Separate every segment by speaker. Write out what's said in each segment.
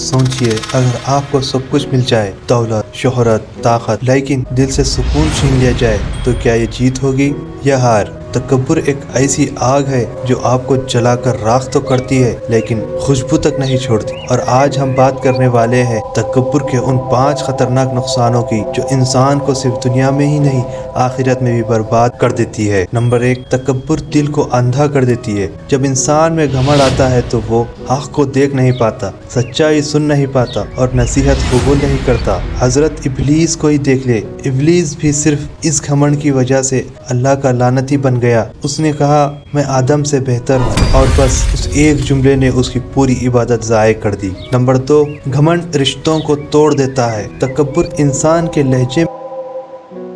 Speaker 1: सोचिए, अगर आपको सब कुछ मिल जाए, दौलत, शोहरत, ताकत, लेकिन दिल से सुकून छीन लिया जाए, तो क्या ये जीत होगी या हार? तकब्बुर एक ऐसी आग है जो आपको जलाकर राख तो करती है, लेकिन खुशबू तक नहीं छोड़ती। और आज हम बात करने वाले हैं तकब्बुर के उन 5 खतरनाक नुकसानों की, जो इंसान को सिर्फ दुनिया में ही नहीं, आखिरत में भी बर्बाद कर देती है। नंबर 1, तकब्बुर दिल को अंधा कर देती है। जब इंसान में घमंड आता है तो वो हक को देख नहीं पाता, सच्चाई सुन नहीं पाता और नसीहत कबूल नहीं करता। हजरत इब्लीस को ही देख ले, इब्लीस भी सिर्फ इस घमंड की वजह से अल्लाह का लानती बन गया। उसने कहा, मैं आदम से बेहतर हूँ, और बस उस एक जुमले ने उसकी पूरी इबादत ज़ाय कर दी। नंबर 2, घमंड रिश्तों को तोड़ देता है। तकब्बुर इंसान के लहजे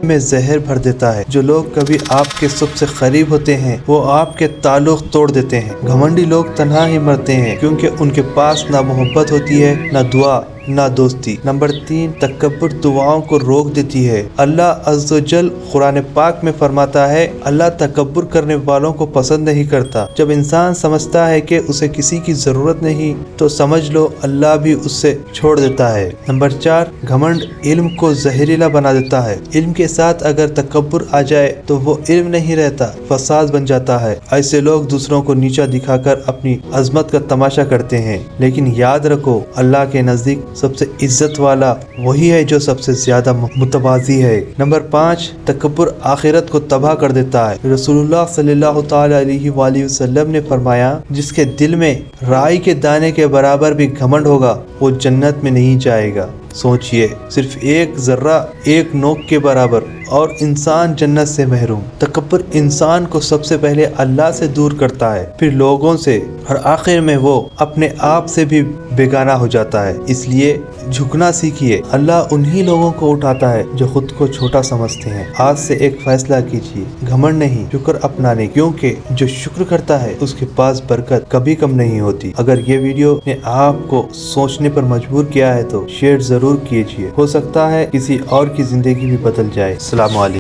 Speaker 1: में जहर भर देता है। जो लोग कभी आपके सुख से करीब होते हैं, वो आपके ताल्लुक तोड़ देते हैं। घमंडी लोग तन्हा ही मरते हैं, क्योंकि उनके पास ना मोहब्बत होती है, ना दुआ, ना दोस्ती। नंबर 3, तकब्बुर दुआओं को रोक देती है। अल्लाह अज़्ज़वजल कुरान पाक में फरमाता है, अल्लाह तकब्बुर करने वालों को पसंद नहीं करता। जब इंसान समझता है कि उसे किसी की ज़रूरत नहीं, तो समझ लो अल्लाह भी उससे छोड़ देता है। नंबर 4, घमंड इल्म को जहरीला बना देता है। इल्म के साथ अगर तकब्बुर आ जाए तो वो इल्म नहीं रहता, फसाद बन जाता है। ऐसे लोग दूसरों को नीचा दिखाकर अपनी अजमत का तमाशा करते हैं, लेकिन याद रखो, अल्लाह के नज़दीक सबसे इज्जत वाला वही है जो सबसे ज्यादा मुतवाज़ी है। नंबर 5, तकब्बुर आखिरत को तबाह कर देता है। रसूलुल्लाह सल्लल्लाहु तआला अलैहि वसल्लम ने फरमाया, जिसके दिल में राई के दाने के बराबर भी घमंड होगा, वो जन्नत में नहीं जाएगा। सोचिए, सिर्फ एक जर्रा, एक नोक के बराबर, और इंसान जन्नत से महरूम। तकब्बुर इंसान को सबसे पहले अल्लाह से दूर करता है, फिर लोगों से, और आखिर में वो अपने आप से भी बेगाना हो जाता है। इसलिए झुकना सीखिए। अल्लाह उन्हीं लोगों को उठाता है जो खुद को छोटा समझते हैं। आज से एक फैसला कीजिए, घमंड नहीं, शुक्र अपनाने, क्योंकि जो शुक्र करता है उसके पास बरकत कभी कम नहीं होती। अगर ये वीडियो ने आपको सोचने पर मजबूर किया है तो शेयर जरूर कीजिए। हो सकता है किसी और की जिंदगी भी बदल जाए। अस्सलाम वालेकुम।